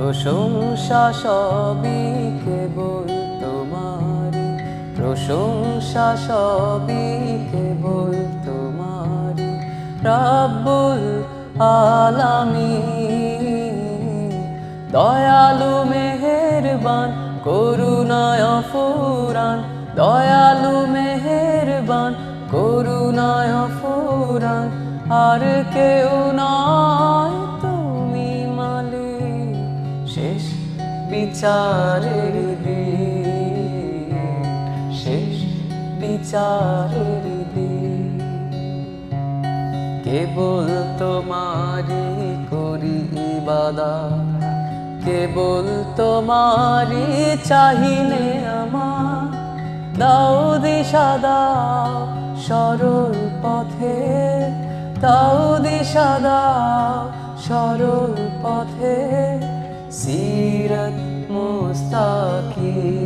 প্রশংসা সবই কেবল তোমারি, প্রশংসা সবই কেবল তোমারি। রব্বুল আলামিন দয়ালু মেহেরবান, করুণায় ফুরান, দয়ালু মেহেরবান, করুণায় ফুরান। আর কেউ নয় তুমি মালিক, শেষ বিচারের দিন, শেষ বিচারের দিন। কেবল তোমারি করি ইবাদত, কেবল তোমারি চাহিনে আমার। দাও দিশা দাও সরল পথে, দাও দিশা দাও সরল পথে। সিরাত মুস্তাকিম